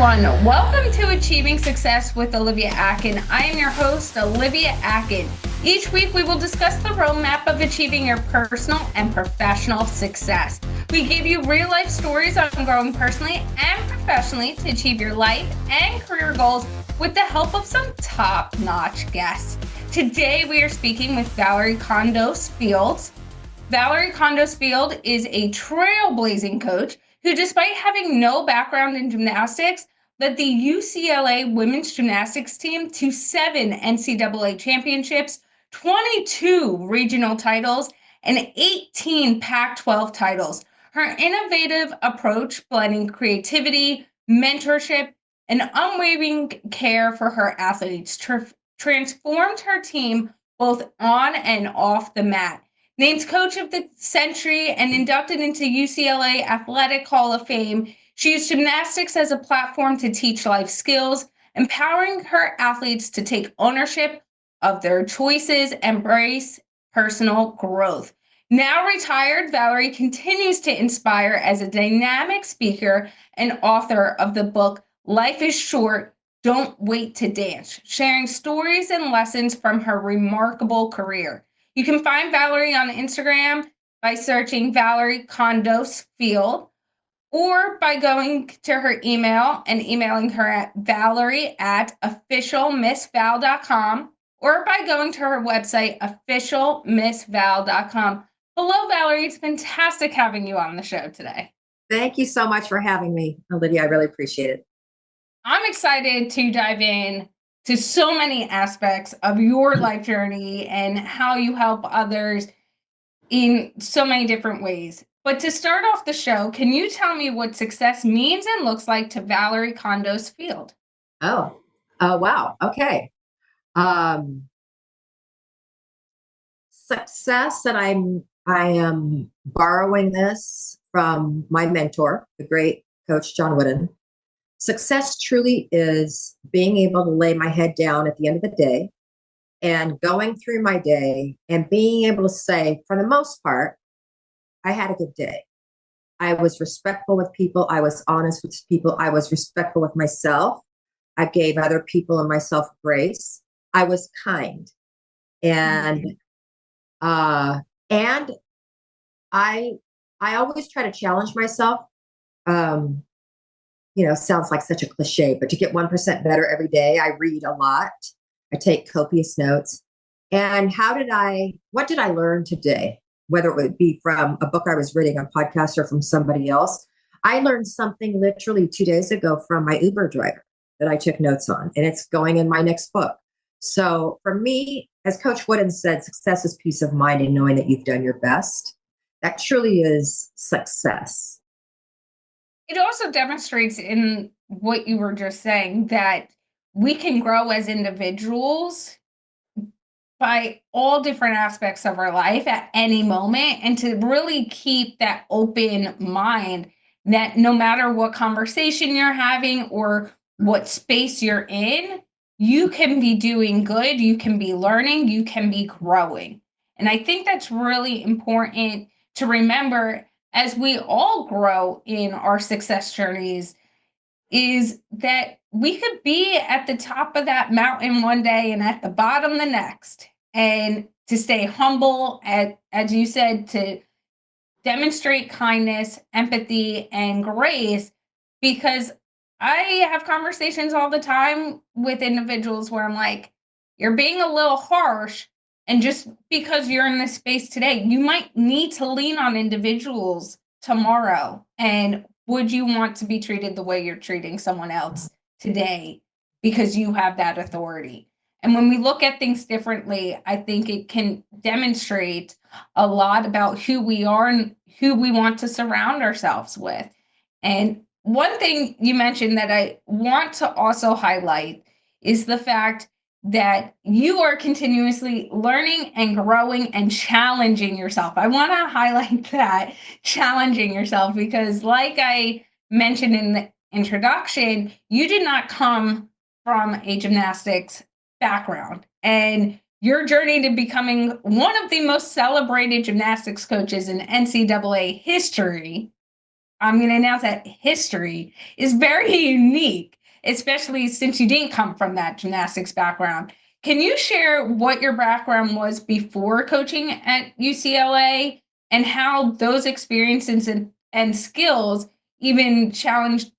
everyone. Welcome to Achieving Success with Olivia Akin. I am your host, Olivia Akin. Each week, we will discuss the roadmap of achieving your personal and professional success. We give you real-life stories on growing personally and professionally to achieve your life and career goals with the help of some top-notch guests. Today, we are speaking with Valorie Kondos Field. Valorie Kondos Field is a trailblazing coach who, despite having no background in gymnastics, led the UCLA women's gymnastics team to 7 NCAA championships, 22 regional titles, and 18 Pac-12 titles. Her innovative approach, blending creativity, mentorship, and unwavering care for her athletes, transformed her team both on and off the mat. Named Coach of the Century and inducted into UCLA Athletic Hall of Fame, she used gymnastics as a platform to teach life skills, empowering her athletes to take ownership of their choices and embrace personal growth. Now retired, Valorie continues to inspire as a dynamic speaker and author of the book, Life is Short, Don't Wait to Dance, sharing stories and lessons from her remarkable career. You can find Valorie on Instagram by searching Valorie Kondos Field, or by going to her email and emailing her at valorie@officialmissval.com, or by going to her website, officialmissval.com. Hello, Valorie. It's fantastic having you on the show today. Thank you so much for having me, Olivia. I really appreciate it. I'm excited to dive in to so many aspects of your life journey and how you help others in so many different ways. But to start off the show, can you tell me what success means and looks like to Valorie Kondos Field? Wow. Okay. Success, and I am borrowing this from my mentor, the great Coach John Wooden. Success truly is being able to lay my head down at the end of the day and going through my day and being able to say, for the most part, I had a good day. I was respectful with people. I was honest with people. I was respectful with myself. I gave other people and myself grace. I was kind. And I always try to challenge myself. Sounds like such a cliche, but to get 1% better every day, I read a lot. I take copious notes. And what did I learn today? Whether it would be from a book I was reading, a podcast, or from somebody else. I learned something literally 2 days ago from my Uber driver that I took notes on, and it's going in my next book. So for me, as Coach Wooden said, success is peace of mind and knowing that you've done your best. That truly is success. It also demonstrates in what you were just saying that we can grow as individuals by all different aspects of our life at any moment, and to really keep that open mind that no matter what conversation you're having or what space you're in, you can be doing good, you can be learning, you can be growing. And I think that's really important to remember as we all grow in our success journeys, is that we could be at the top of that mountain one day and at the bottom the next. And to stay humble, as you said, to demonstrate kindness, empathy, and grace, because I have conversations all the time with individuals where I'm like, you're being a little harsh. And just because you're in this space today, you might need to lean on individuals tomorrow. And would you want to be treated the way you're treating someone else today because you have that authority? And when we look at things differently, I think it can demonstrate a lot about who we are and who we want to surround ourselves with. And one thing you mentioned that I want to also highlight is the fact that you are continuously learning and growing and challenging yourself. I want to highlight that, challenging yourself, because like I mentioned in the introduction, you did not come from a gymnastics background. And your journey to becoming one of the most celebrated gymnastics coaches in NCAA history I'm going to announce that history is very unique, especially since you didn't come from that gymnastics background. Can you share what your background was before coaching at UCLA and how those experiences and skills, even challenges,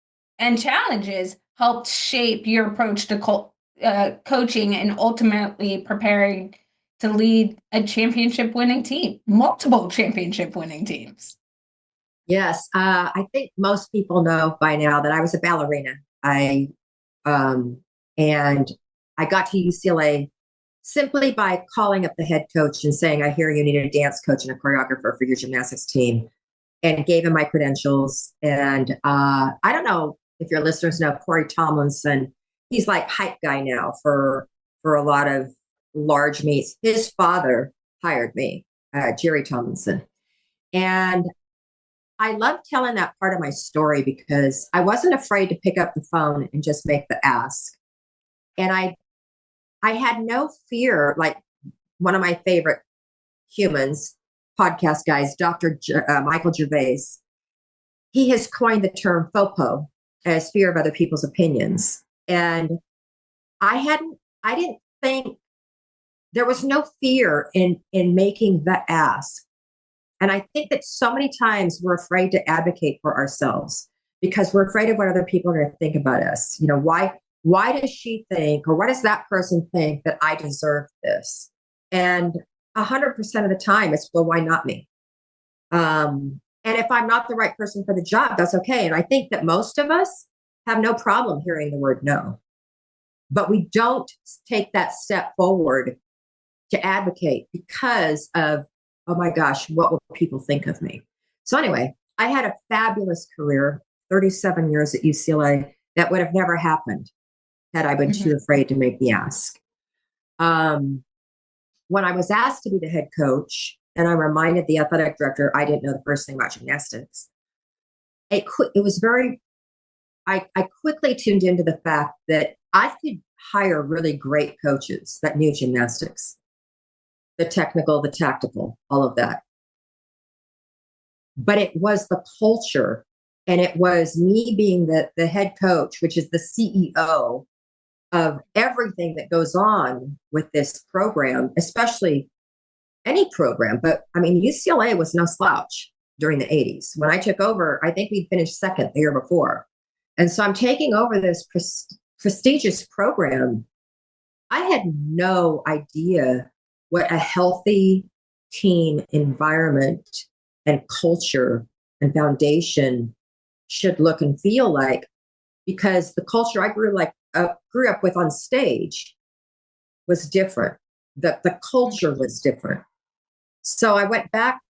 helped shape your approach to coaching and ultimately preparing to lead a championship winning team, multiple championship winning teams? Yes, I think most people know by now that I was a ballerina. And I got to UCLA simply by calling up the head coach and saying, "I hear you need a dance coach and a choreographer for your gymnastics team," and gave him my credentials. And I don't know if your listeners know Corey Tomlinson. He's like hype guy now for a lot of large meets. His father hired me, Jerry Tomlinson, and I love telling that part of my story because I wasn't afraid to pick up the phone and just make the ask. And I had no fear. Like one of my favorite humans, podcast guys, Michael Gervais, he has coined the term FOPO as fear of other people's opinions. And I didn't think there was no fear in making the ask. And I think that so many times we're afraid to advocate for ourselves because we're afraid of what other people are going to think about us. You know, why does she think, or why does that person think that I deserve this? And 100% of the time it's, well, why not me? And if I'm not the right person for the job, that's okay. And I think that most of us have no problem hearing the word no, but we don't take that step forward to advocate because of, oh my gosh, what will people think of me? So anyway, I had a fabulous career, 37 years at UCLA. That would have never happened had I been too afraid to make the ask. When I was asked to be the head coach, and I reminded the athletic director I didn't know the first thing about gymnastics, it was very, I quickly tuned into the fact that I could hire really great coaches that knew gymnastics, the technical, the tactical, all of that. But it was the culture, and it was me being the head coach, which is the CEO of everything that goes on with this program, especially any program. But I mean, UCLA was no slouch during the 80s. When I took over, I think we finished second the year before. And so I'm taking over this prestigious program. I had no idea what a healthy team environment and culture and foundation should look and feel like, because the culture I grew up with on stage was different. The culture was different. So I went back.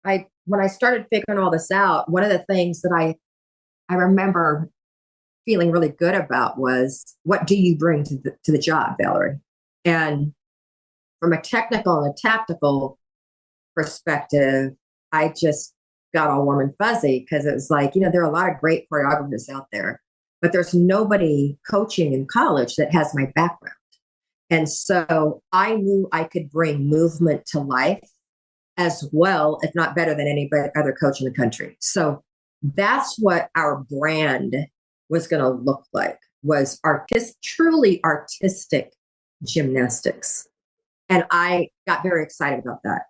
When I started figuring all this out, one of the things that I remember feeling really good about was, what do you bring to the job, Valorie? And from a technical and a tactical perspective, I just got all warm and fuzzy because it was like, there are a lot of great choreographers out there, but there's nobody coaching in college that has my background. And so I knew I could bring movement to life as well, if not better than any other coach in the country. So that's what our brand was going to look like, was truly artistic gymnastics. And I got very excited about that.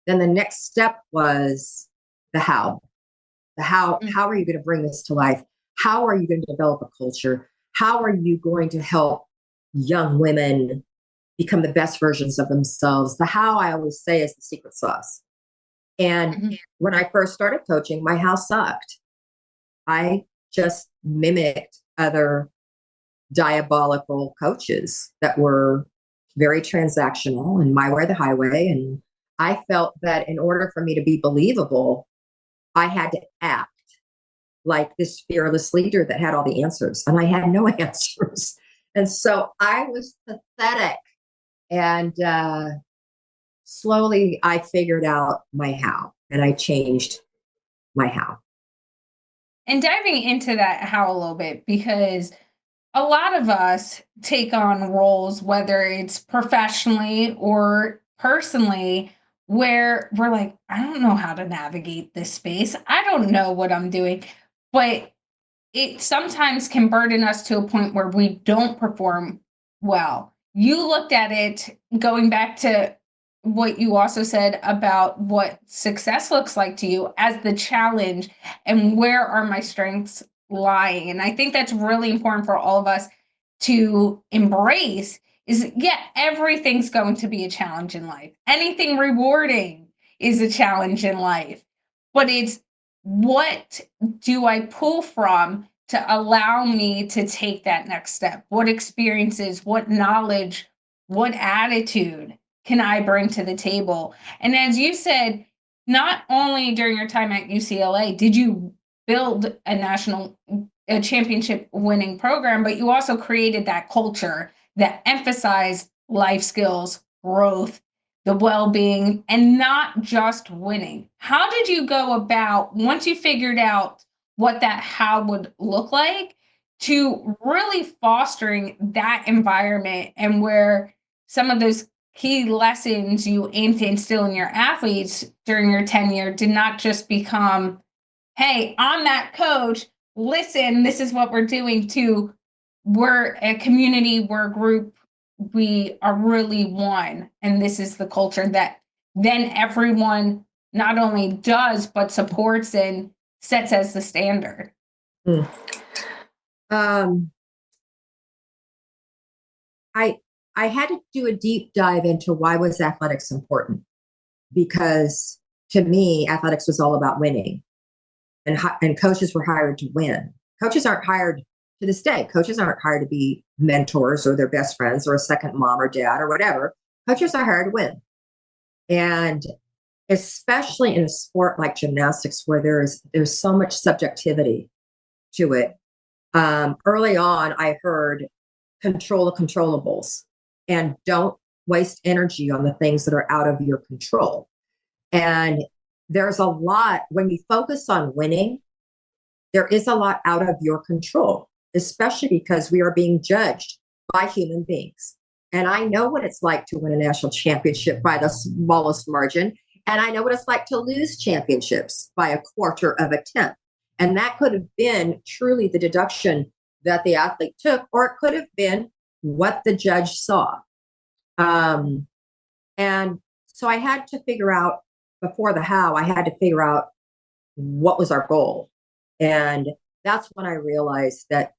Then the next step was the how. How are you going to bring this to life? How are you going to develop a culture? How are you going to help young women become the best versions of themselves? The how, I always say, is the secret sauce. And when I first started coaching, my how sucked. I just mimicked other diabolical coaches that were very transactional and my way or the highway. And I felt that in order for me to be believable, I had to act like this fearless leader that had all the answers, and I had no answers. And so I was pathetic. And slowly I figured out my how, and I changed my how. And diving into that how a little bit, because a lot of us take on roles, whether it's professionally or personally, where we're like, I don't know how to navigate this space. I don't know what I'm doing. but it sometimes can burden us to a point where we don't perform well. You looked at it going back to what you also said about what success looks like to you as the challenge and where are my strengths lying. And I think that's really important for all of us to embrace is yeah, everything's going to be a challenge in life. Anything rewarding is a challenge in life. But it's what do I pull from to allow me to take that next step? What experiences, what knowledge, what attitude can I bring to the table? And as you said, not only during your time at UCLA did you build a championship winning program, but you also created that culture that emphasized life skills, growth, the well-being, and not just winning. How did you go about once you figured out what that how would look like to really fostering that environment and where some of those key lessons you aim to instill in your athletes during your tenure did not just become, hey, I'm that coach, listen, this is what we're doing, to we're a community, we're a group, we are really one. And this is the culture that then everyone not only does, but supports and sets as the standard. Hmm. I had to do a deep dive into why was athletics important, because to me, athletics was all about winning, and coaches were hired to win. Coaches aren't hired to this day. Coaches aren't hired to be mentors or their best friends or a second mom or dad or whatever. Coaches are hired to win. And especially in a sport like gymnastics, where there's so much subjectivity to it. Early on, I heard control the controllables and don't waste energy on the things that are out of your control. And there's a lot, when you focus on winning, there is a lot out of your control, especially because we are being judged by human beings. And I know what it's like to win a national championship by the smallest margin. And I know what it's like to lose championships by a quarter of a tenth. And that could have been truly the deduction that the athlete took, or it could have been what the judge saw. And so I had to figure out, before the how, I had to figure out what was our goal. And that's when I realized that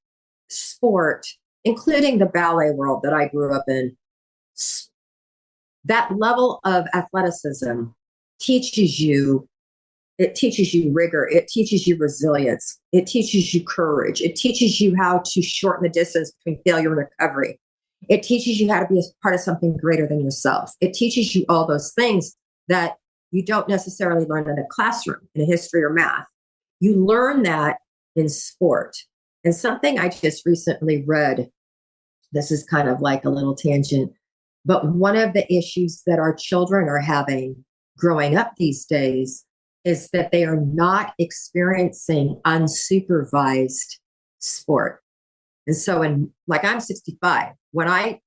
sport, including the ballet world that I grew up in, that level of athleticism teaches you, it teaches you rigor, it teaches you resilience, it teaches you courage, it teaches you how to shorten the distance between failure and recovery. It teaches you how to be a part of something greater than yourself. It teaches you all those things that you don't necessarily learn in a classroom, in a history or math. You learn that in sport. And something I just recently read, this is kind of like a little tangent, but one of the issues that our children are having growing up these days is that they are not experiencing unsupervised sport. And so I'm 65. When I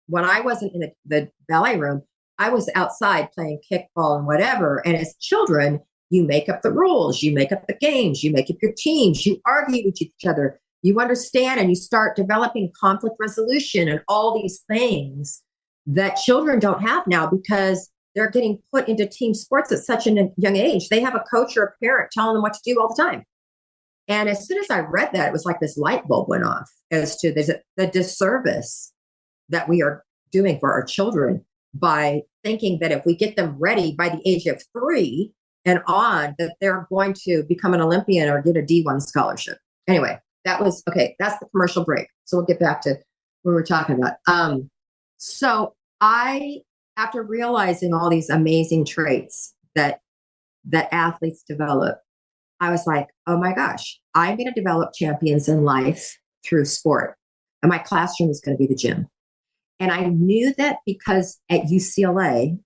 wasn't in the ballet room, I was outside playing kickball and whatever. And as children, you make up the rules, you make up the games, you make up your teams, you argue with each other, you understand, and you start developing conflict resolution and all these things that children don't have now because they're getting put into team sports at such a young age. They have a coach or a parent telling them what to do all the time. And as soon as I read that, it was like this light bulb went off as to the disservice that we are doing for our children by thinking that if we get them ready by the age of 3 and on, that they're going to become an Olympian or get a D1 scholarship. Anyway, that's the commercial break. So we'll get back to what we're talking about. So after realizing all these amazing traits that athletes develop, I was like, oh my gosh, I'm going to develop champions in life through sport. And my classroom is going to be the gym. And I knew that because at UCLA,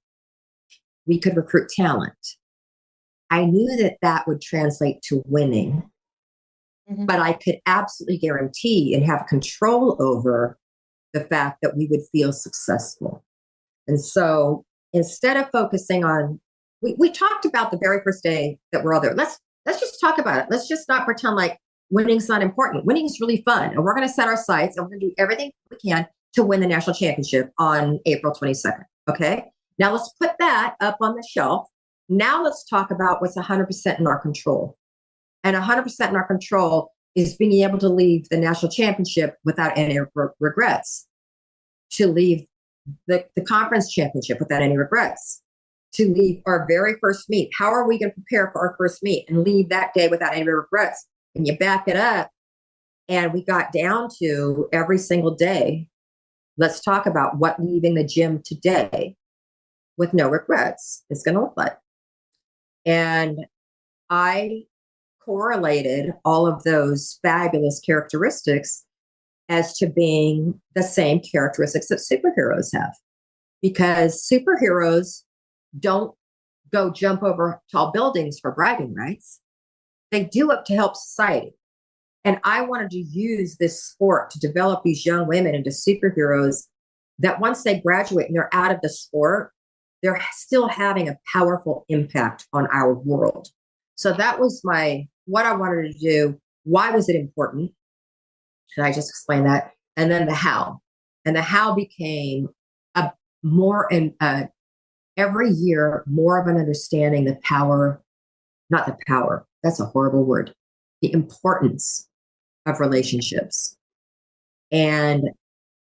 we could recruit talent. I knew that that would translate to winning. Mm-hmm. But I could absolutely guarantee and have control over the fact that we would feel successful. And so instead of focusing on, we talked about the very first day that we're all there. let's just talk about it. Let's just not pretend like winning's not important. Winning is really fun. And we're going to set our sights and we're going to do everything we can to win the national championship on April 22nd. Okay. Now let's put that up on the shelf. Now let's talk about what's 100% in our control. And 100% in our control is being able to leave the national championship without any regrets, to leave the conference championship without any regrets, to leave our very first meet. How are we going to prepare for our first meet and leave that day without any regrets? And you back it up, and we got down to every single day. Let's talk about what leaving the gym today with no regrets is going to look like. And I correlated all of those fabulous characteristics as to being the same characteristics that superheroes have, because superheroes don't go jump over tall buildings for bragging rights. They do it to help society. And I wanted to use this sport to develop these young women into superheroes that once they graduate and they're out of the sport, they're still having a powerful impact on our world. So that was what I wanted to do. Why was it important? And I just explained that. And then the how. And the how became a more and every year, more of an understanding the power, not the power, that's a horrible word, the importance of relationships. And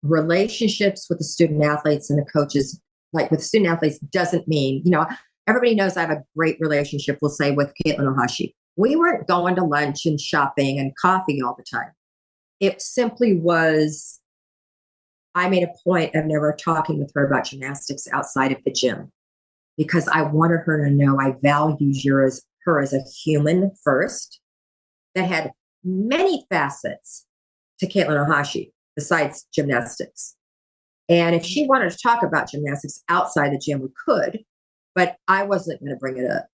relationships with the student athletes and the coaches, like with student athletes, doesn't mean, everybody knows I have a great relationship, we'll say, with Caitlin Ohashi. We weren't going to lunch and shopping and coffee all the time. It simply was, I made a point of never talking with her about gymnastics outside of the gym, because I wanted her to know I valued her as a human first, that had many facets to Caitlin Ohashi besides gymnastics. And if she wanted to talk about gymnastics outside the gym, we could, but I wasn't going to bring it up.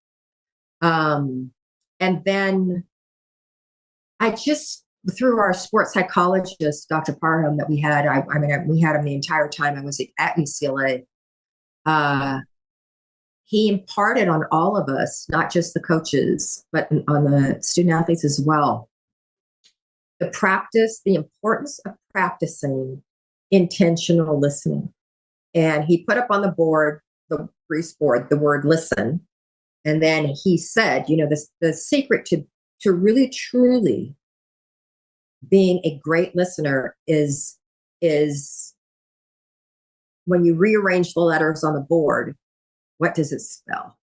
And then I just, through our sports psychologist, Dr. Parham, that we had, we had him the entire time I was at UCLA. He imparted on all of us, not just the coaches, but on the student athletes as well, the importance of practicing intentional listening. And he put up on the board, the Grease board, the word listen. And then he said, the secret to really, truly being a great listener is when you rearrange the letters on the board, what does it spell?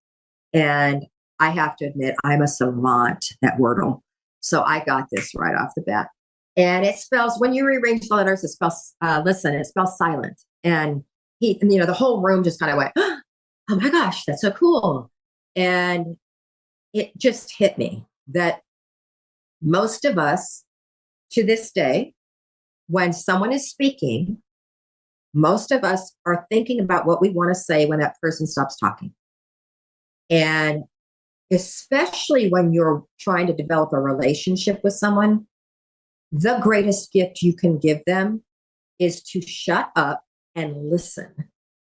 And I have to admit, I'm a savant at Wordle. So I got this right off the bat. And it spells, when you rearrange the letters, it spells listen, it spells silent. And the whole room just kind of went, oh my gosh, that's so cool. And it just hit me that most of us, to this day, when someone is speaking, most of us are thinking about what we want to say when that person stops talking. And especially when you're trying to develop a relationship with someone, the greatest gift you can give them is to shut up and listen.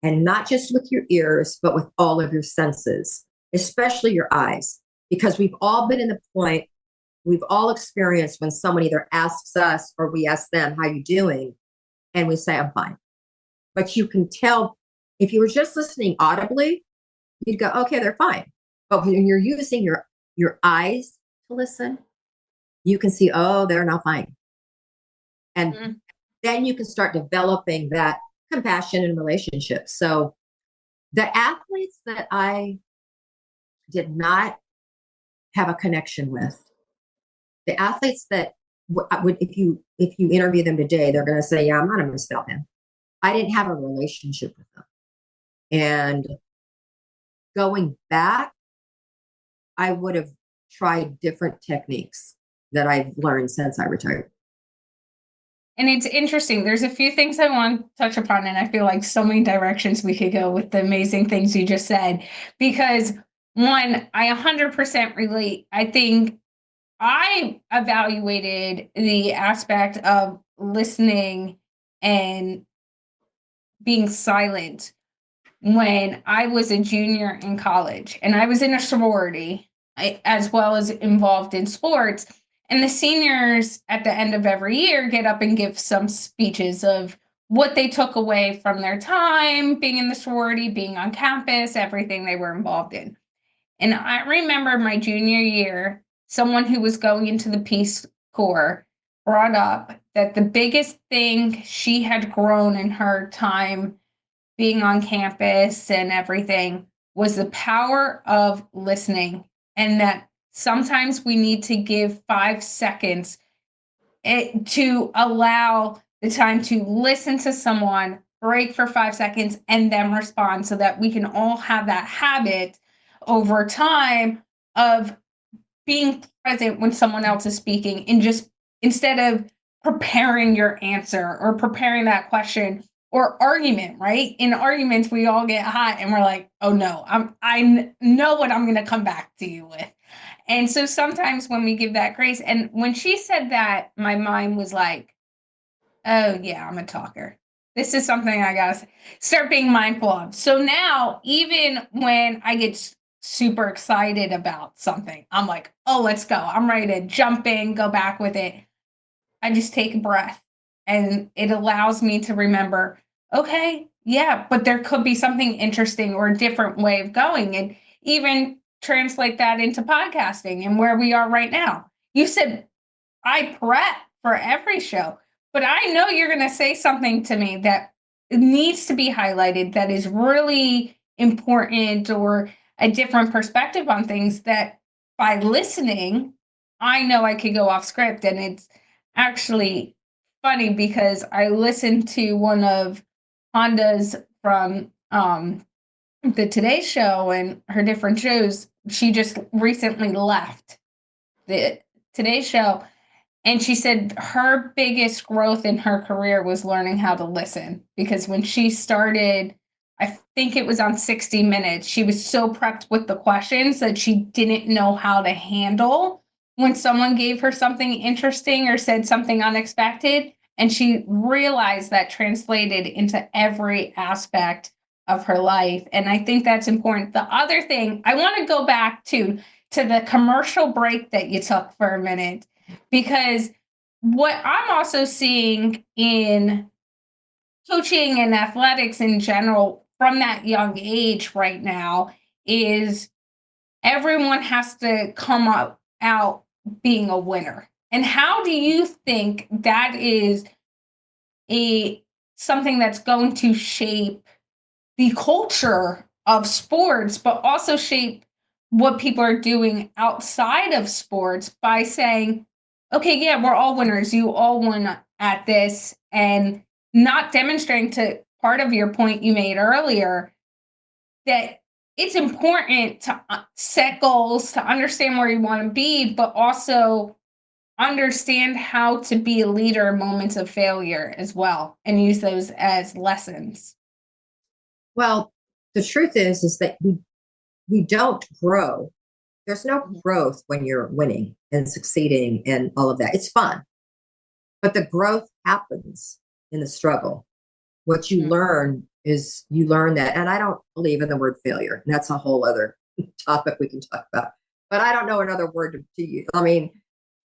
And not just with your ears, but with all of your senses, especially your eyes. Because we've all been in the point, we've all experienced when someone either asks us or we ask them, how you doing? And we say, I'm fine. But you can tell, if you were just listening audibly, you'd go, okay, they're fine. But when you're using your eyes to listen, you can see, oh, they're not fine. And then you can start developing that compassion in relationships. So the athletes that I did not have a connection with, the athletes that would, if you interview them today, they're going to say, yeah, I'm not a Miss Belham. I didn't have a relationship with them. And going back, I would have tried different techniques that I've learned since I retired. And it's interesting. There's a few things I want to touch upon, and I feel like so many directions we could go with the amazing things you just said. Because one, I 100% relate. I think I evaluated the aspect of listening and being silent when I was a junior in college, and I was in a sorority. as well as involved in sports. And the seniors at the end of every year get up and give some speeches of what they took away from their time being in the sorority, being on campus, everything they were involved in. And I remember my junior year, someone who was going into the Peace Corps brought up that the biggest thing she had grown in her time being on campus and everything was the power of listening, and that sometimes we need to give 5 seconds to allow the time to listen to someone, break for 5 seconds, and then respond, so that we can all have that habit over time of being present when someone else is speaking, and just instead of preparing your answer or preparing that question or argument, right? In arguments, we all get hot and we're like, oh no, I know what I'm going to come back to you with. And so sometimes when we give that grace, and when she said that, my mind was like, oh yeah, I'm a talker. This is something I gotta start being mindful of. So now, even when I get super excited about something, I'm like, oh, let's go. I'm ready to jump in, go back with it. I just take a breath, and it allows me to remember, okay, yeah, but there could be something interesting or a different way of going, and even translate that into podcasting and where we are right now. You said I prep for every show, but I know you're going to say something to me that needs to be highlighted, that is really important, or a different perspective on things that by listening, I know I could go off script. And it's actually funny because I listened to one of Honda's from the Today Show and her different shows. She just recently left the Today Show, and she said her biggest growth in her career was learning how to listen, because when she started, I think it was on 60 Minutes, she was so prepped with the questions that she didn't know how to handle when someone gave her something interesting or said something unexpected. And she realized that translated into every aspect of her life. And I think that's important. The other thing, I want to go back to the commercial break that you took for a minute, because what I'm also seeing in coaching and athletics in general from that young age right now is everyone has to come up out being a winner. And how do you think that is a something that's going to shape the culture of sports, but also shape what people are doing outside of sports by saying, okay, yeah, we're all winners. You all won at this, and not demonstrating, to part of your point you made earlier, that it's important to set goals, to understand where you want to be, but also understand how to be a leader in moments of failure as well, and use those as lessons. Well, the truth is that we don't grow. There's no growth when you're winning and succeeding and all of that. It's fun, but the growth happens in the struggle. What you learn is you learn that, and I don't believe in the word failure. And that's a whole other topic we can talk about. But I don't know another word to use. I mean,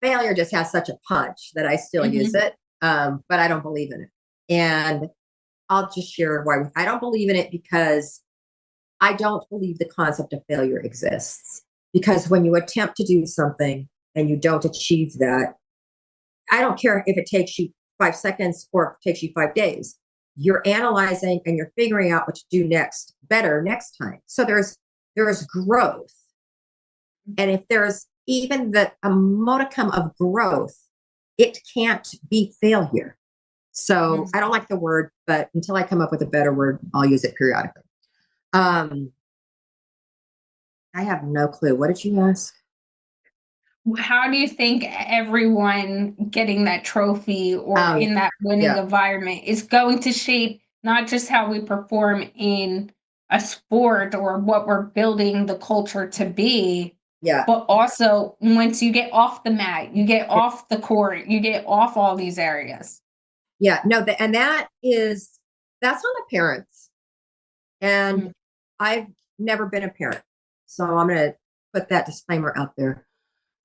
failure just has such a punch that I still use it, but I don't believe in it. And I'll just share why I don't believe in it, because I don't believe the concept of failure exists. Because when you attempt to do something and you don't achieve that, I don't care if it takes you 5 seconds or if it takes you 5 days. You're analyzing and you're figuring out what to do next, better next time. So there's growth. And if there's even a modicum of growth, it can't be failure. So I don't like the word, but until I come up with a better word, I'll use it periodically. I have no clue. What did you ask? How do you think everyone getting that trophy or in that winning environment is going to shape not just how we perform in a sport or what we're building the culture to be, but also once you get off the mat, you get off the court, you get off all these areas? Yeah, no, and that's on the parents. And I've never been a parent. So I'm going to put that disclaimer out there.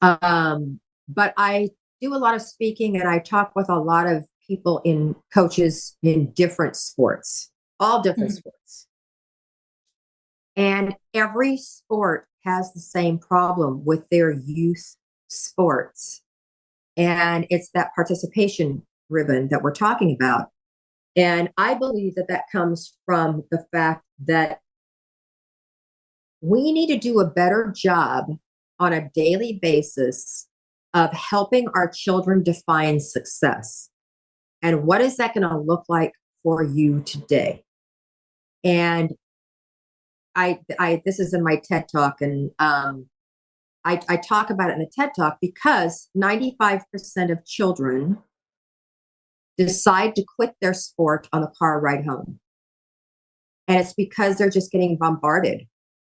But I do a lot of speaking and I talk with a lot of people in coaches in different sports, all different sports. And every sport has the same problem with their youth sports. And it's that participation ribbon that we're talking about. And I believe that that comes from the fact that we need to do a better job on a daily basis of helping our children define success. And what is that going to look like for you today? And I this is in my TED Talk, and I talk about it in the TED Talk because 95% of children decide to quit their sport on the car ride home. And it's because they're just getting bombarded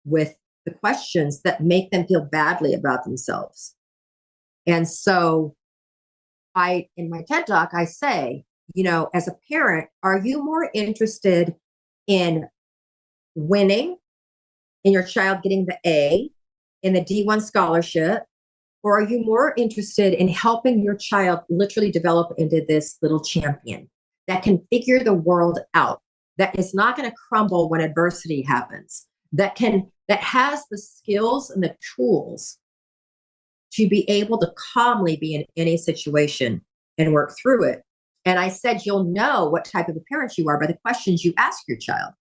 with the questions that make them feel badly about themselves. And so in my TED Talk, I say, as a parent, are you more interested in winning, in your child getting the A, in the D1 scholarship, or are you more interested in helping your child literally develop into this little champion that can figure the world out, that is not going to crumble when adversity happens, that has the skills and the tools to be able to calmly be in any situation and work through it? And I said, you'll know what type of a parent you are by the questions you ask your child.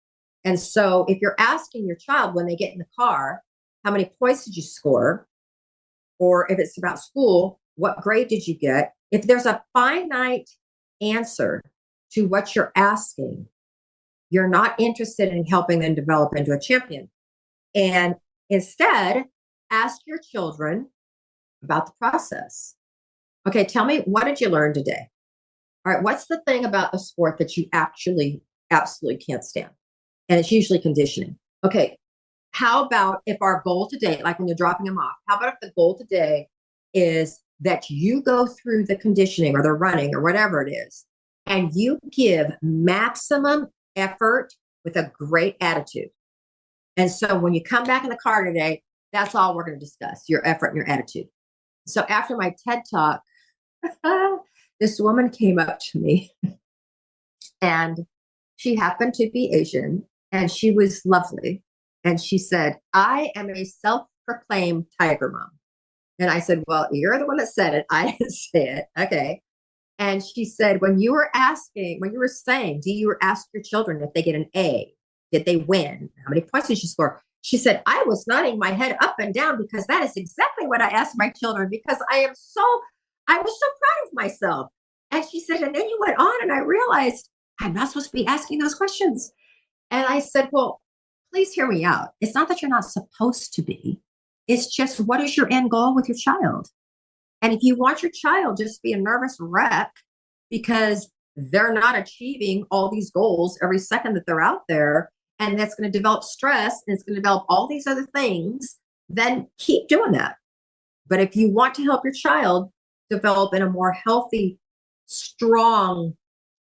And so if you're asking your child when they get in the car, how many points did you score? Or if it's about school, what grade did you get? If there's a finite answer to what you're asking, you're not interested in helping them develop into a champion. And instead, ask your children about the process. Okay, tell me, what did you learn today? All right, what's the thing about the sport that you actually absolutely can't stand? And it's usually conditioning. Okay, how about if our goal today, like when you're dropping them off, how about if the goal today is that you go through the conditioning or the running or whatever it is, and you give maximum effort with a great attitude. And so when you come back in the car today, that's all we're going to discuss, your effort and your attitude. So after my TED Talk, this woman came up to me and she happened to be Asian and she was lovely. And she said, I am a self-proclaimed tiger mom. And I said, well, you're the one that said it. I didn't say it. Okay. And she said, when you were saying, do you ask your children if they get an A? Did they win? How many points did you score? She said, I was nodding my head up and down because that is exactly what I asked my children because I was so proud of myself. And she said, and then you went on and I realized I'm not supposed to be asking those questions. And I said, well, please hear me out. It's not that you're not supposed to be. It's just, what is your end goal with your child? And if you want your child just to be a nervous wreck because they're not achieving all these goals every second that they're out there, and that's going to develop stress and it's going to develop all these other things, then keep doing that. But if you want to help your child develop in a more healthy, strong,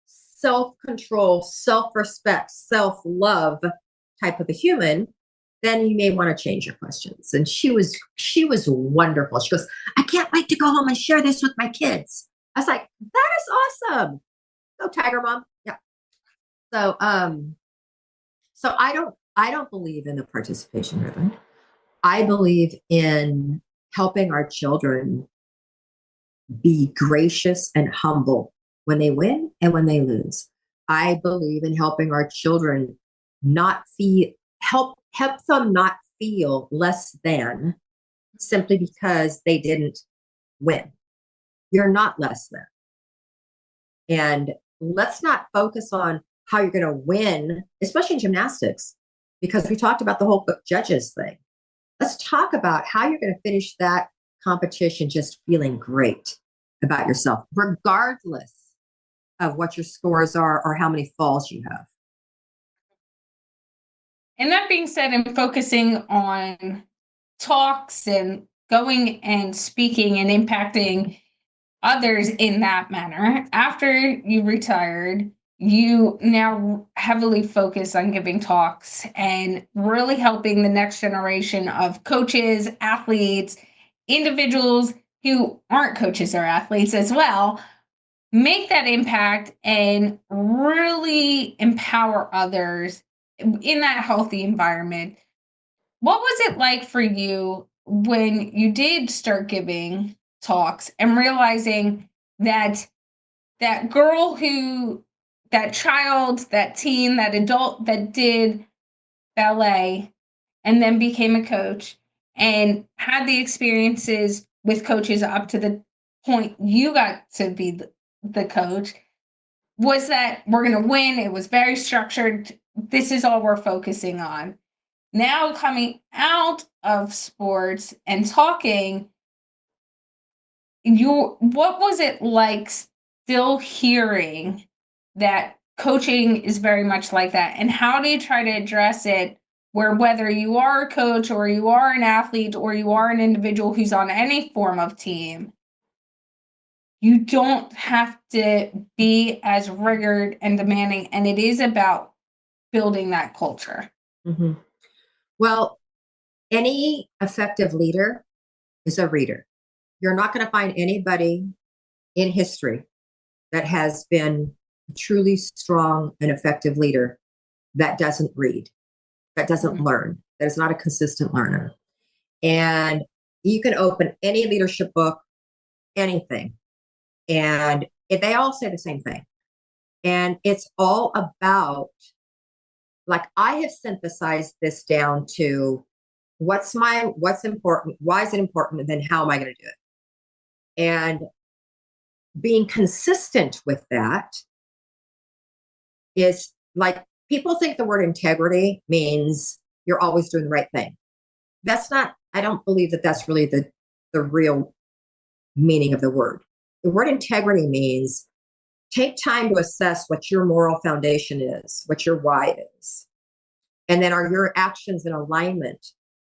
self-control, self-respect, self-love type of a human, then you may want to change your questions. And she was wonderful. She goes, I can't wait to go home and share this with my kids. I was like, that is awesome. Go Tiger Mom. Yeah. So I don't believe in the participation ribbon. I believe in helping our children be gracious and humble when they win and when they lose. I believe in helping our children help them not feel less than simply because they didn't win. You're not less than. And let's not focus on how you're going to win, especially in gymnastics, because we talked about the whole judges thing. Let's talk about how you're going to finish that competition just feeling great about yourself, regardless of what your scores are or how many falls you have. And that being said, and focusing on talks and going and speaking and impacting others in that manner, after you retired, you now heavily focus on giving talks and really helping the next generation of coaches, athletes, individuals who aren't coaches or athletes as well, make that impact and really empower others in that healthy environment. What was it like for you when you did start giving talks and realizing that that girl who, that child, that teen, that adult that did ballet and then became a coach and had the experiences with coaches up to the point you got to be the coach, was that we're going to win? It was very structured. This is all we're focusing on. Now coming out of sports and talking, what was it like still hearing that coaching is very much like that? And how do you try to address it where whether you are a coach or you are an athlete or you are an individual who's on any form of team, you don't have to be as rigored and demanding. And it is about building that culture. Mm-hmm. Well, any effective leader is a reader. You're not going to find anybody in history that has been a truly strong and effective leader that doesn't read, that doesn't learn, that is not a consistent learner. And you can open any leadership book, anything, and they all say the same thing. And it's all about, like, I have synthesized this down to what's important, why is it important, and then how am I going to do it? And being consistent with that is, like, people think the word integrity means you're always doing the right thing. That's not, I don't believe that that's really the real meaning of the word. The word integrity means take time to assess what your moral foundation is, what your why is. And then are your actions in alignment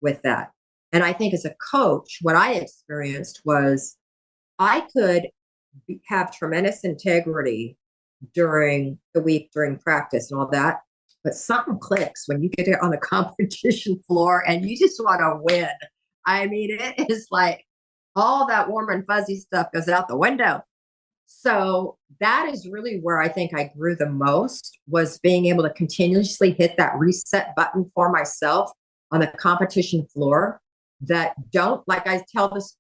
with that? And I think as a coach, what I experienced was I could have tremendous integrity during the week, during practice and all that. But something clicks when you get it on the competition floor and you just want to win. I mean, it is like all that warm and fuzzy stuff goes out the window. So that is really where I think I grew the most, was being able to continuously hit that reset button for myself on the competition floor. That don't, like I tell this,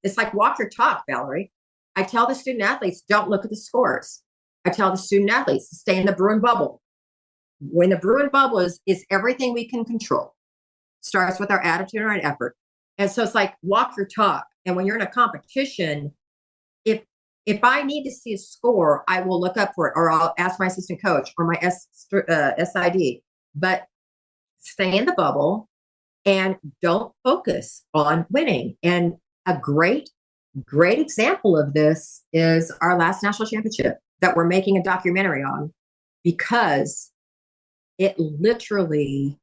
it's like walk your talk, Valorie. I tell the student athletes, don't look at the scores. I tell the student athletes to stay in the Bruin bubble. When the Bruin bubble is everything we can control. Starts with our attitude and our effort. And so it's like walk your talk. And when you're in a competition, if I need to see a score, I will look up for it, or I'll ask my assistant coach or my SID. But stay in the bubble and don't focus on winning. And a great example of this is our last national championship that we're making a documentary on, because it literally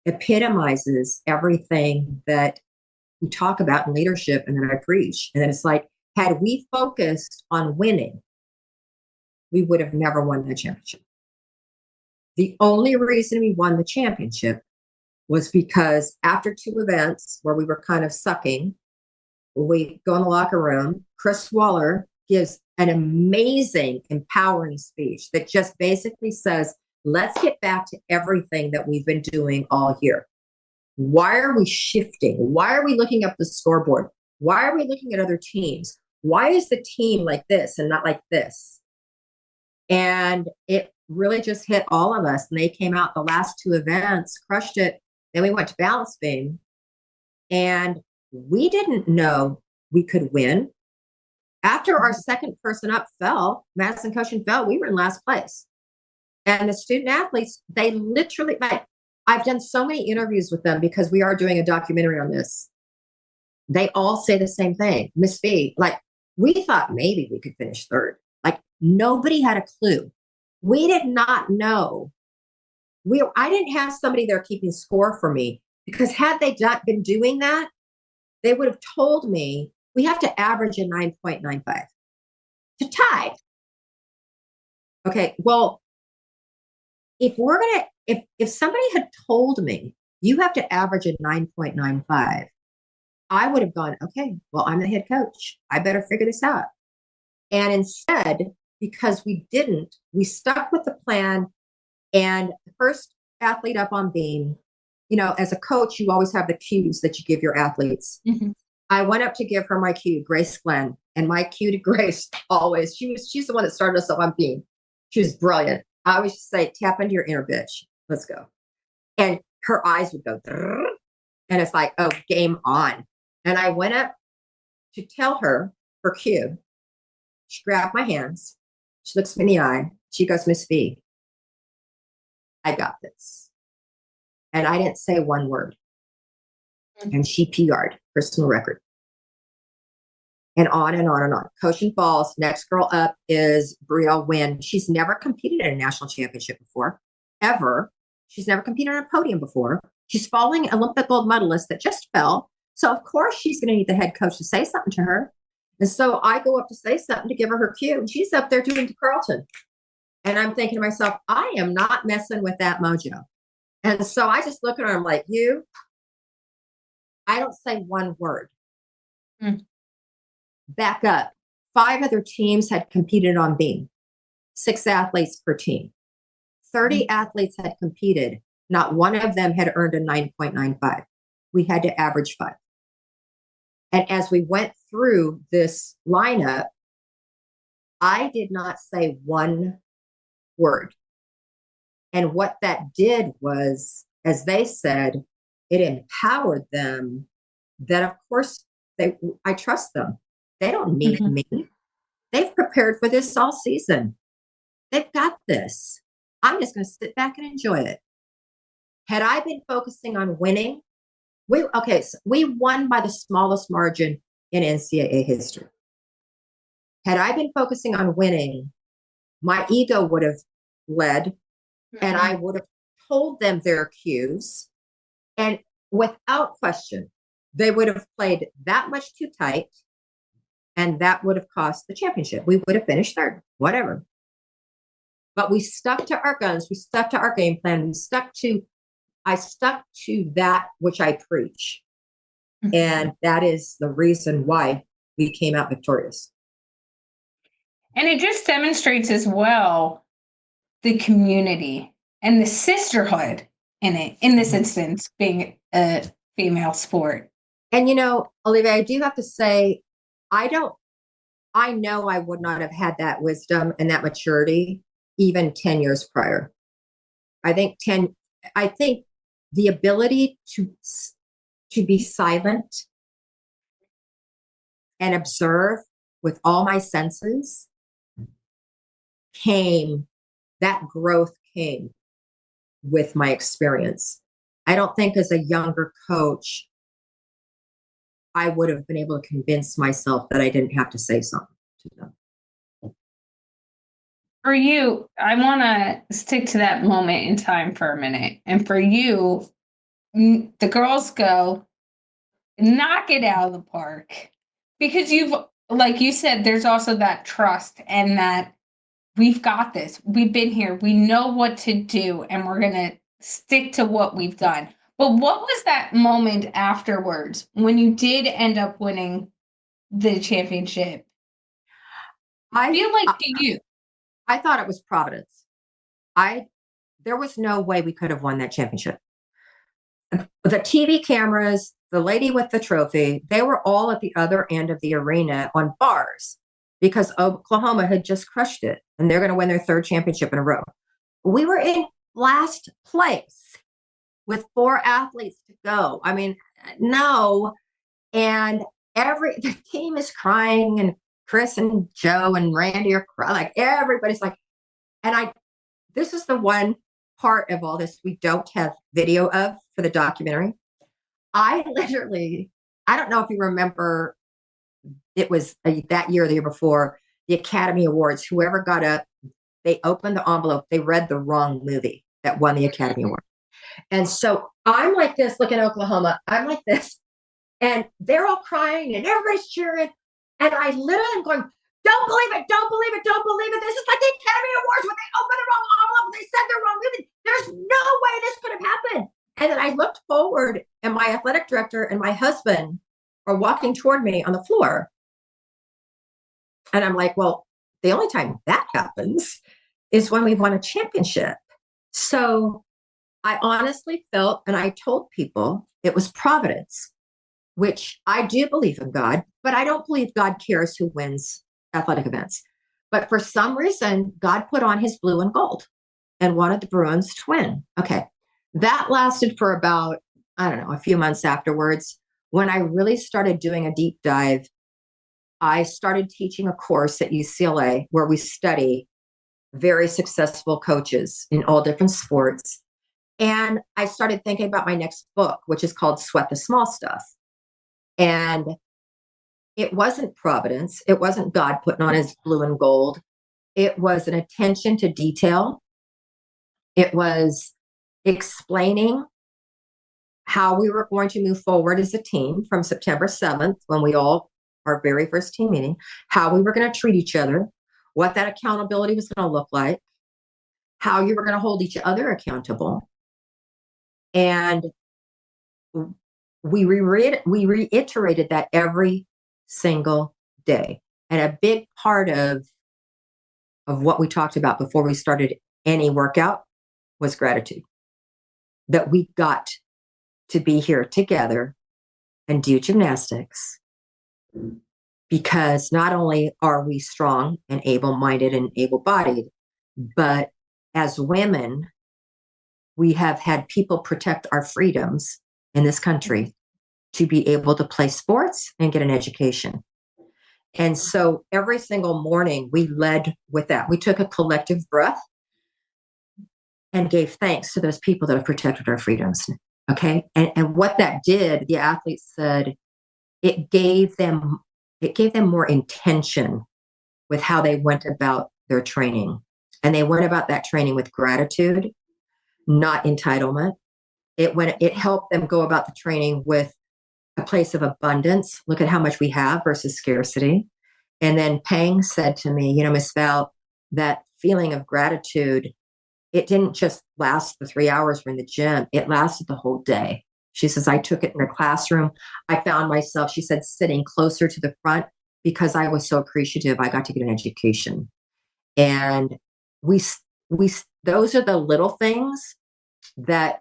epitomizes everything that we talk about in leadership and that I preach. And then it's like, had we focused on winning, we would have never won that championship. The only reason we won the championship was because after two events where we were kind of sucking, we go in the locker room. Chris Waller gives an amazing, empowering speech that just basically says, let's get back to everything that we've been doing all year. Why are we shifting? Why are we looking up the scoreboard? Why are we looking at other teams? Why is the team like this and not like this? And it really just hit all of us. And they came out the last two events, crushed it. Then we went to balance beam, and we didn't know we could win. After our second person up fell, Madison Cochin fell, we were in last place. And the student athletes, they literally, like, I've done so many interviews with them because we are doing a documentary on this. They all say the same thing. Miss B, like, we thought maybe we could finish third. Like, nobody had a clue. We did not know. I didn't have somebody there keeping score for me, because had they been doing that, they would have told me we have to average a 9.95 to tie. Okay. Well, if somebody had told me you have to average a 9.95, I would have gone, okay, well, I'm the head coach. I better figure this out. And instead, because we didn't, we stuck with the plan. And the first athlete up on beam, as a coach, you always have the cues that you give your athletes. Mhm. I went up to give her my cue, Grace Glenn, and my cue to Grace always, she's the one that started us up on beam. She was brilliant. I always say, tap into your inner bitch. Let's go. And her eyes would go, and it's like, oh, game on. And I went up to tell her her cue. She grabbed my hands. She looks me in the eye. She goes, Miss V, I got this. And I didn't say one word. And she PR'd, personal record. And on and on and on. Coaching falls. Next girl up is Brielle Wynn. She's never competed in a national championship before, ever. She's never competed on a podium before. She's following Olympic gold medalist that just fell. So, of course, she's going to need the head coach to say something to her. And so I go up to say something to give her her cue. And she's up there doing the Carlton. And I'm thinking to myself, I am not messing with that mojo. And so I just look at her. I'm like, I don't say one word. Back up. 5 other teams had competed on beam. 6 athletes per team. 30 athletes had competed. Not one of them had earned a 9.95. We had to average 5. And as we went through this lineup, I did not say one word. And what that did was, as they said, it empowered them that, of course, I trust them. They don't need me. They've prepared for this all season. They've got this. I'm just going to sit back and enjoy it. Had I been focusing on winning, so we won by the smallest margin in NCAA history. Had I been focusing on winning, my ego would have led, and I would have told them their cues. And without question, they would have played that much too tight, and that would have cost the championship. We would have finished third, whatever. But we stuck to our guns. We stuck to our game plan. I stuck to that which I preach. And that is the reason why we came out victorious. And it just demonstrates as well the community and the sisterhood in this instance, being a female sport. And, Olivia, I do have to say, I know I would not have had that wisdom and that maturity even 10 years prior. I think the ability to be silent and observe with all my senses that growth came with my experience. I don't think as a younger coach, I would have been able to convince myself that I didn't have to say something to them. For you, I want to stick to that moment in time for a minute. And for you, the girls go, knock it out of the park. Because like you said, there's also that trust and that we've got this. We've been here. We know what to do, and we're going to stick to what we've done. But what was that moment afterwards when you did end up winning the championship? I feel like to you. I thought it was Providence. There was no way we could have won that championship. The TV cameras, the lady with the trophy, they were all at the other end of the arena on bars because Oklahoma had just crushed it and they're going to win their 3rd championship in a row. We were in last place with 4 athletes to go. I mean, no. And the team is crying, and Chris and Joe and Randy are crying. Like, everybody's like, and this is the one part of all this we don't have video of for the documentary. I don't know if you remember, it was that year or the year before, the Academy Awards. Whoever got up, they opened the envelope, they read the wrong movie that won the Academy Award. And so I'm like this, look at Oklahoma. I'm like this. And they're all crying and everybody's cheering. And I literally am going, Don't believe it. Don't believe it. Don't believe it. This is like the Academy Awards when they opened the wrong envelope. They said the wrong movie. There's no way this could have happened. And then I looked forward, and my athletic director and my husband are walking toward me on the floor. And I'm like, well, the only time that happens is when we won a championship. So I honestly felt, and I told people it was providence, which I do believe in God, but I don't believe God cares who wins athletic events. But for some reason, God put on his blue and gold and wanted the Bruins to win. Okay. That lasted for about, I don't know, a few months afterwards. When I really started doing a deep dive, I started teaching a course at UCLA where we study very successful coaches in all different sports. And I started thinking about my next book, which is called Sweat the Small Stuff. And it wasn't providence. It wasn't God putting on his blue and gold. It was an attention to detail. It was explaining how we were going to move forward as a team from September 7th, when we all, our very first team meeting, how we were going to treat each other, what that accountability was going to look like, how you were going to hold each other accountable. And we reiterated that every single day. And a big part of what we talked about before we started any workout was gratitude. That we got to be here together and do gymnastics, because not only are we strong and able-minded and able-bodied, but as women, we have had people protect our freedoms in this country to be able to play sports and get an education. And so every single morning we led with that. We took a collective breath and gave thanks to those people that have protected our freedoms. Okay. And what that did, the athletes said, it gave them more intention with how they went about their training. And they went about that training with gratitude, not entitlement. It helped them go about the training with a place of abundance. Look at how much we have versus scarcity. And then Pang said to me, Miss Val, that feeling of gratitude, it didn't just last the 3 hours we're in the gym. It lasted the whole day. She says, I took it in her classroom. I found myself, she said, sitting closer to the front because I was so appreciative. I got to get an education. And we those are the little things that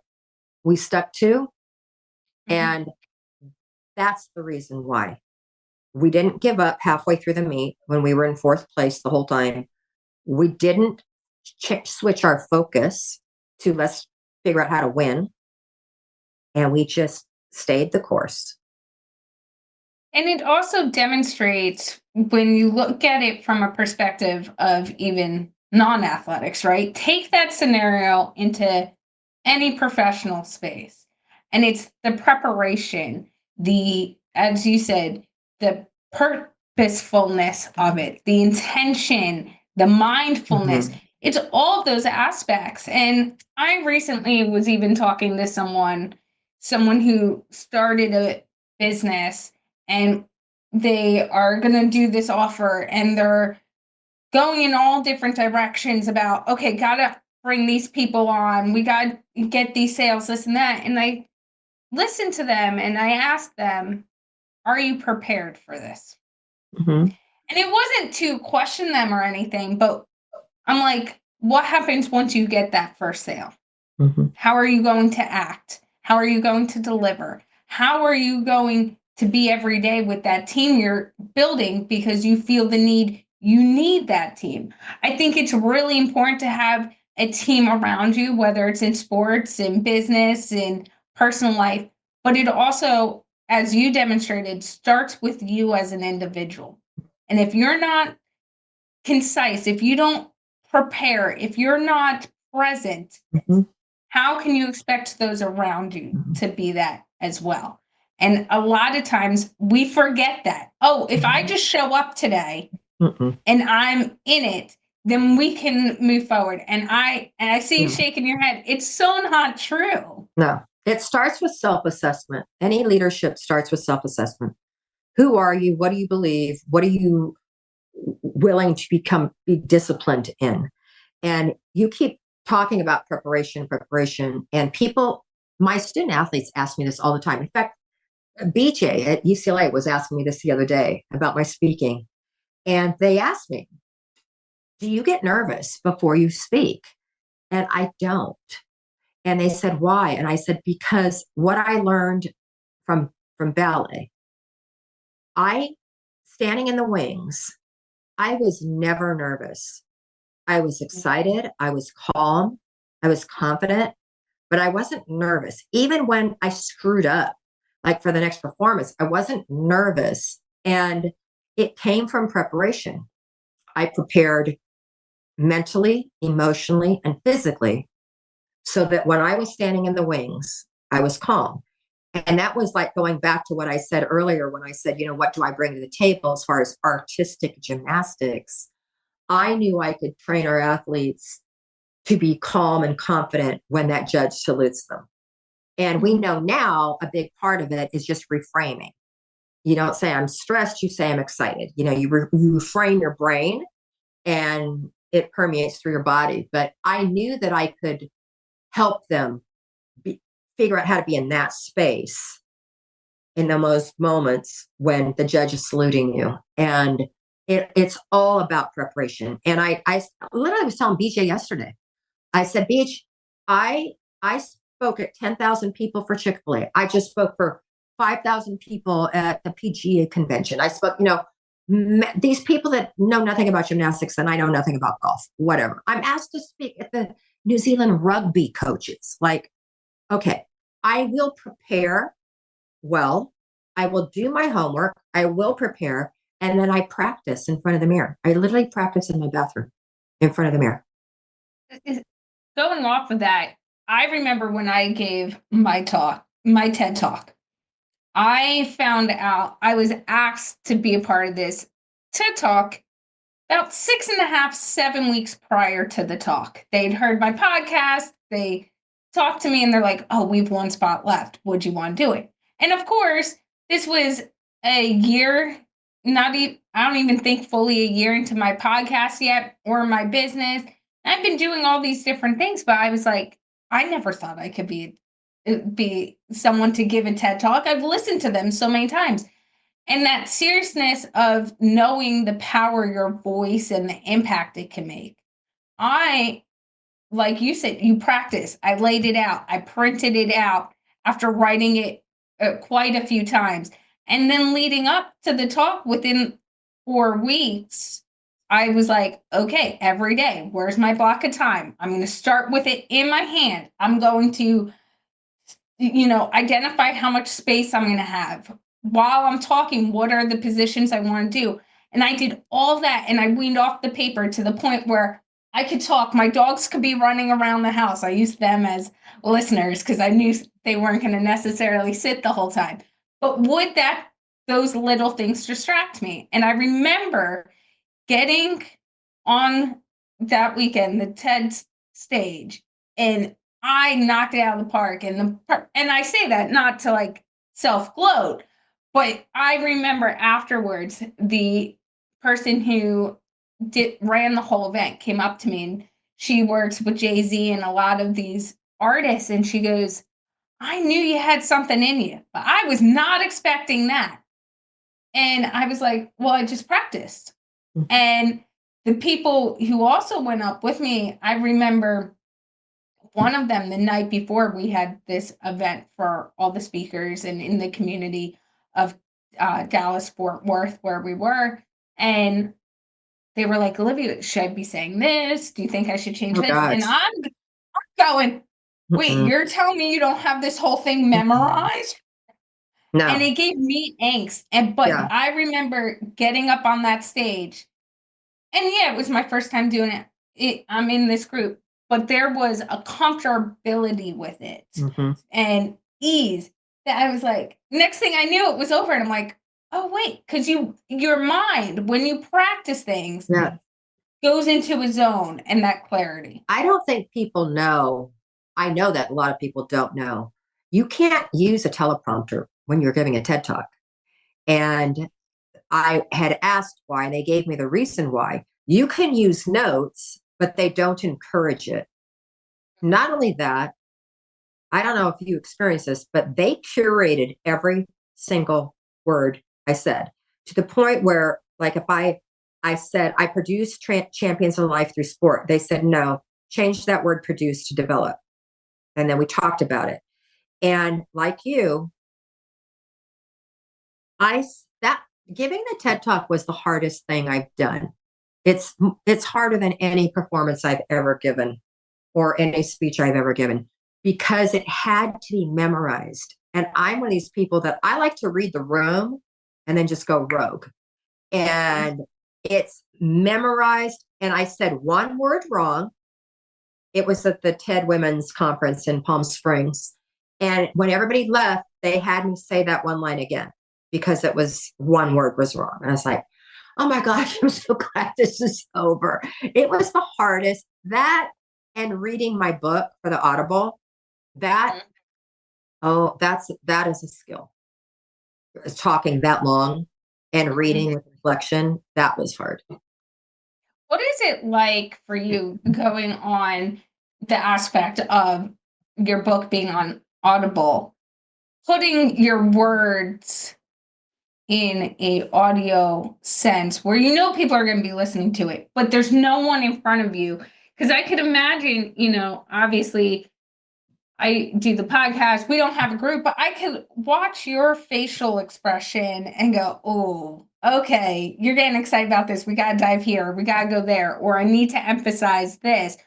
we stuck to. And that's the reason why we didn't give up halfway through the meet when we were in fourth place the whole time. We didn't switch our focus to let's figure out how to win. And we just stayed the course. And it also demonstrates, when you look at it from a perspective of even non-athletics, right? Take that scenario into any professional space. And it's the preparation, as you said, the purposefulness of it, the intention, the mindfulness. Mm-hmm. It's all of those aspects. And I recently was even talking to someone who started a business, and they are going to do this offer, and they're going in all different directions about, okay, got to bring these people on. We got to get these sales, this and that. And I listened to them and I asked them, are you prepared for this? Mm-hmm. And it wasn't to question them or anything, but I'm like, what happens once you get that first sale? Mm-hmm. How are you going to act? How are you going to deliver? How are you going to be every day with that team you're building, because you feel the need? You need that team. I think it's really important to have a team around you, whether it's in sports, in business, in personal life, but it also, as you demonstrated, starts with you as an individual. And if you're not concise, if you don't prepare, if you're not present, mm-hmm. how can you expect those around you mm-hmm. to be that as well? And a lot of times we forget that. Oh, if I just show up today mm-mm. and I'm in it, then we can move forward. And I see you shaking your head. It's so not true. No, it starts with self-assessment. Any leadership starts with self-assessment. Who are you? What do you believe? willing to be disciplined in. And you keep talking about preparation, and my student athletes ask me this all the time. In fact, BJ at UCLA was asking me this the other day about my speaking. And they asked me, do you get nervous before you speak? And I don't. And they said, why? And I said, because what I learned from ballet, standing in the wings, I was never nervous. I was excited. I was calm. I was confident, but I wasn't nervous. Even when I screwed up, like for the next performance, I wasn't nervous. And it came from preparation. I prepared mentally, emotionally, and physically so that when I was standing in the wings, I was calm. And that was like going back to what I said earlier when I said, what do I bring to the table as far as artistic gymnastics? I knew I could train our athletes to be calm and confident when that judge salutes them. And we know now a big part of it is just reframing. You don't say I'm stressed, you say I'm excited. You reframe your brain and it permeates through your body. But I knew that I could help them figure out how to be in that space in those moments when the judge is saluting you. And it's all about preparation. And I literally was telling BJ yesterday, I said, BJ, I spoke at 10,000 people for Chick-fil-A. I just spoke for 5,000 people at the PGA convention. I spoke, these people that know nothing about gymnastics and I know nothing about golf, whatever. I'm asked to speak at the New Zealand rugby coaches. Like, okay, I will prepare well. I will do my homework. I will prepare. And then I practice in front of the mirror. I literally practice in my bathroom in front of the mirror. Going off of that, I remember when I gave my TED talk, I found out I was asked to be a part of this TED talk about 6.5, 7 weeks prior to the talk. They'd heard my podcast. They talked to me and they're like, oh, we've one spot left. Would you want to do it? And of course, this was a year, I don't even think fully a year into my podcast yet or my business. I've been doing all these different things, but I was like, I never thought I could be someone to give a TED talk. I've listened to them so many times. And that seriousness of knowing the power of your voice and the impact it can make. Like you said, you practice. I laid it out. I printed it out after writing it quite a few times. And then leading up to the talk within 4 weeks, I was like, okay, every day, where's my block of time? I'm going to start with it in my hand. I'm going to, identify how much space I'm going to have. While I'm talking, what are the positions I want to do? And I did all that and I weaned off the paper to the point where I could talk. My dogs could be running around the house. I used them as listeners because I knew they weren't going to necessarily sit the whole time. But would those little things distract me? And I remember getting on that weekend, the TED stage, and I knocked it out of the park. And I say that not to like self-gloat, but I remember afterwards, the person who ran the whole event came up to me, and she works with Jay-Z and a lot of these artists, and she goes, I knew you had something in you, but I was not expecting that. And I was like, well, I just practiced. Mm-hmm. And the people who also went up with me, I remember one of them the night before we had this event for all the speakers and in the community of Dallas, Fort Worth, where we were. And they were like, Olivia, should I be saying this? Do you think I should change this? Gosh. And I'm going, wait, you're telling me you don't have this whole thing memorized? No. And it gave me angst. But I remember getting up on that stage. And it was my first time doing it. I'm in this group. But there was a comfortability with it and ease that I was like, next thing I knew, it was over. And I'm like, oh, wait, because your mind, when you practice things, goes into a zone and that clarity. I don't think people know. I know that a lot of people don't know. You can't use a teleprompter when you're giving a TED Talk. And I had asked why, and they gave me the reason why. You can use notes, but they don't encourage it. Not only that, I don't know if you experience this, but they curated every single word I said to the point where, like, if I said I produce champions in life through sport, they said no, change that word produce to develop, and then we talked about it. And like you, that giving the TED Talk was the hardest thing I've done. It's harder than any performance I've ever given or any speech I've ever given because it had to be memorized. And I'm one of these people that I like to read the room and then just go rogue. And it's memorized. And I said one word wrong. It was at the TED Women's Conference in Palm Springs. And when everybody left, they had me say that one line again because it was one word was wrong. And I was like, oh my gosh, I'm so glad this is over. It was the hardest. That and reading my book for the Audible, that is a skill. Talking that long and reading with reflection, that was hard. What is it like for you going on the aspect of your book being on Audible, putting your words in a audio sense where you know people are going to be listening to it, but there's no one in front of you? Because I could imagine, obviously I do the podcast, we don't have a group, but I could watch your facial expression and go, oh, okay, you're getting excited about this. We got to dive here. We got to go there. Or I need to emphasize this.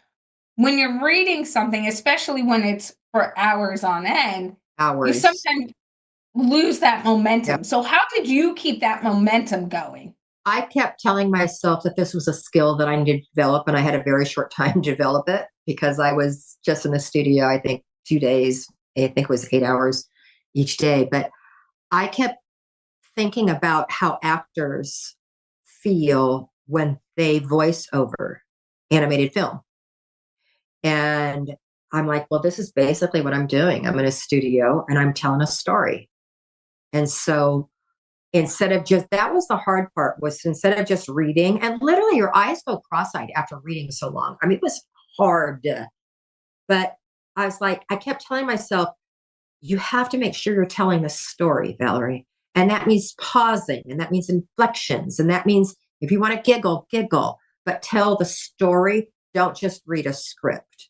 When you're reading something, especially when it's for hours on end, you sometimes lose that momentum. Yep. So how did you keep that momentum going? I kept telling myself that this was a skill that I needed to develop, and I had a very short time to develop it because I was just in the studio, I think 2 days. I think it was 8 hours each day. But I kept thinking about how actors feel when they voice over animated film. And I'm like, well, this is basically what I'm doing. I'm in a studio and I'm telling a story. And so instead of just, that was the hard part, was instead of just reading, and literally your eyes go cross-eyed after reading so long. I mean, it was hard, but I was like, I kept telling myself, you have to make sure you're telling the story, Valorie. And that means pausing, and that means inflections. And that means if you want to giggle, giggle, but tell the story. Don't just read a script.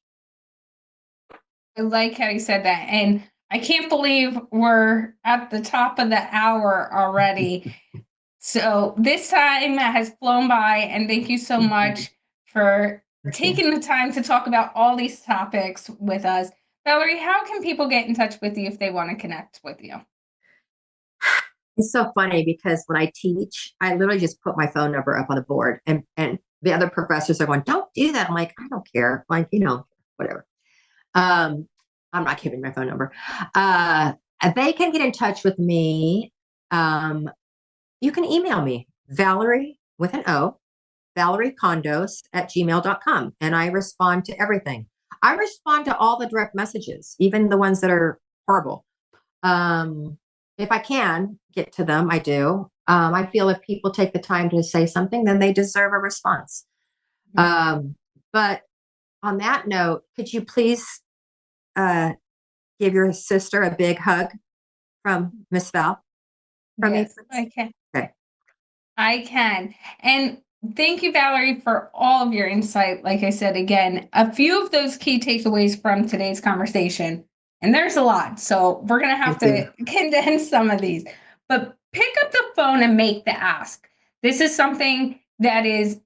I like how you said that. And I can't believe we're at the top of the hour already. So this time has flown by, and thank you so much for taking the time to talk about all these topics with us. Valorie, how can people get in touch with you if they want to connect with you? It's so funny because when I teach, I literally just put my phone number up on the board, and the other professors are going, don't do that. I'm like, I don't care. Like, whatever. I'm not giving my phone number. They can get in touch with me. You can email me, Valorie with an O, Valorie Kondos @gmail.com. And I respond to everything. I respond to all the direct messages, even the ones that are horrible. If I can get to them, I do. I feel if people take the time to say something, then they deserve a response. But on that note, could you please give your sister a big hug from Miss Val? Yes, I can. Okay. I can. And thank you, Valorie, for all of your insight. Like I said, again, a few of those key takeaways from today's conversation, and there's a lot. So we're going to have to condense some of these, but pick up the phone and make the ask. This is something that is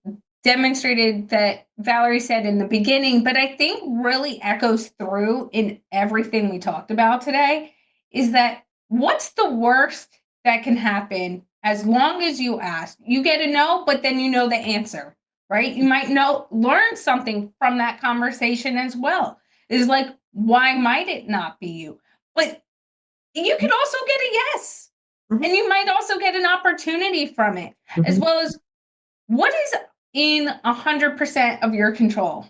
demonstrated that Valorie said in the beginning, but I think really echoes through in everything we talked about today, is that what's the worst that can happen as long as you ask? You get a no, but then you know the answer, right? You might learn something from that conversation as well. It's like, why might it not be you? But you can also get a yes. And you might also get an opportunity from it, as well as what is in 100% of your control.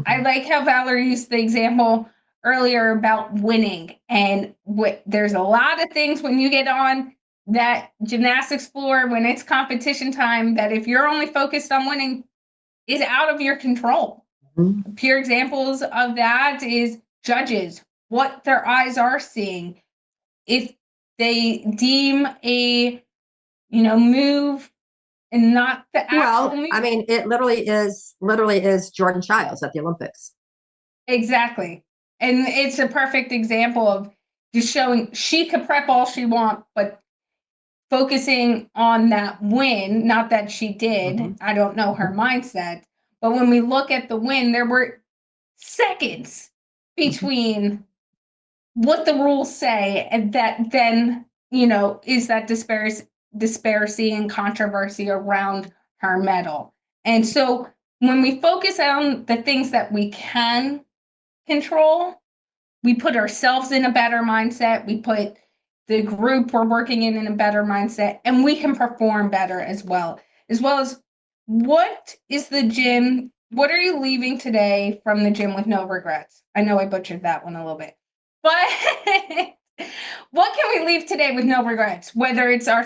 I like how Valorie used the example earlier about winning. And there's a lot of things when you get on that gymnastics floor, when it's competition time, that if you're only focused on winning, is out of your control. Mhm. Pure examples of that is judges, what their eyes are seeing. If they deem a move and not the actual Well, move. I mean, it literally is Jordan Childs at the Olympics. Exactly. And it's a perfect example of just showing she could prep all she wants, but focusing on that win, not that she did. Mhm. I don't know her mindset. But when we look at the win, there were seconds between what the rules say and that then, is that disparity and controversy around her medal. And so when we focus on the things that we can control, we put ourselves in a better mindset, we put the group we're working in a better mindset, and we can perform better as well as what are you leaving today from the gym with no regrets? I know I butchered that one a little bit, but what can we leave today with no regrets, whether it's our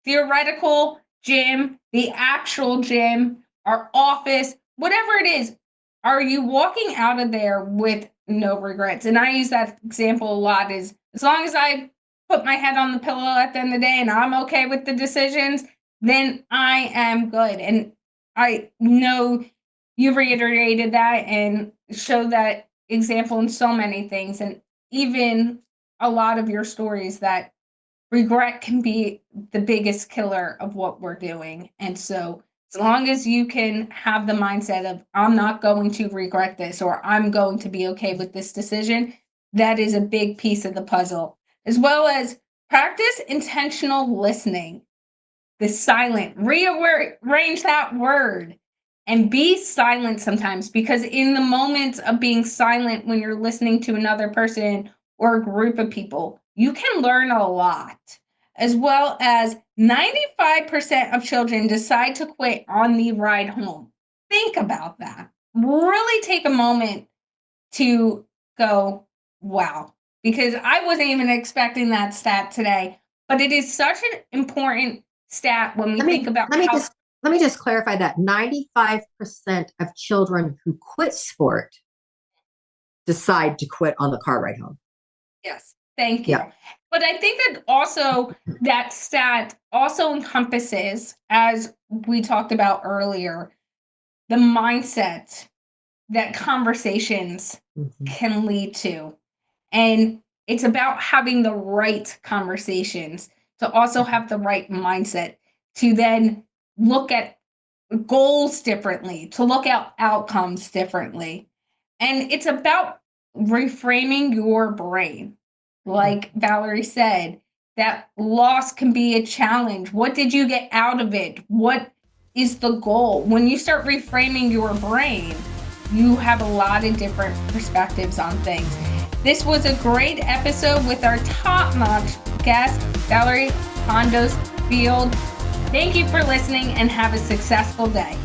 theoretical gym, the actual gym, our office, whatever it is? Are you walking out of there with no regrets? And I use that example a lot, is as long as I put my head on the pillow at the end of the day and I'm okay with the decisions, then I am good. And I know you reiterated that and showed that example in so many things, and even a lot of your stories, that regret can be the biggest killer of what we're doing. And so as long as you can have the mindset of, I'm not going to regret this, or I'm going to be okay with this decision, that is a big piece of the puzzle. As well as practice intentional listening, the silent, rearrange that word and be silent sometimes, because in the moments of being silent, when you're listening to another person or a group of people, you can learn a lot. As well as 95% of children decide to quit on the ride home. Think about that. Really take a moment to go, wow, because I wasn't even expecting that stat today, but it is such an important stat when we think about how. Let me just clarify that 95% of children who quit sport decide to quit on the car ride home. Yes, thank you. Yeah. But I think that also that stat also encompasses, as we talked about earlier, the mindset that conversations can lead to. And it's about having the right conversations, to also have the right mindset, to then look at goals differently, to look at outcomes differently. And it's about reframing your brain. Like Valorie said, that loss can be a challenge. What did you get out of it? What is the goal? When you start reframing your brain, you have a lot of different perspectives on things. This was a great episode with our top-notch guest, Valorie Kondos Field. Thank you for listening and have a successful day.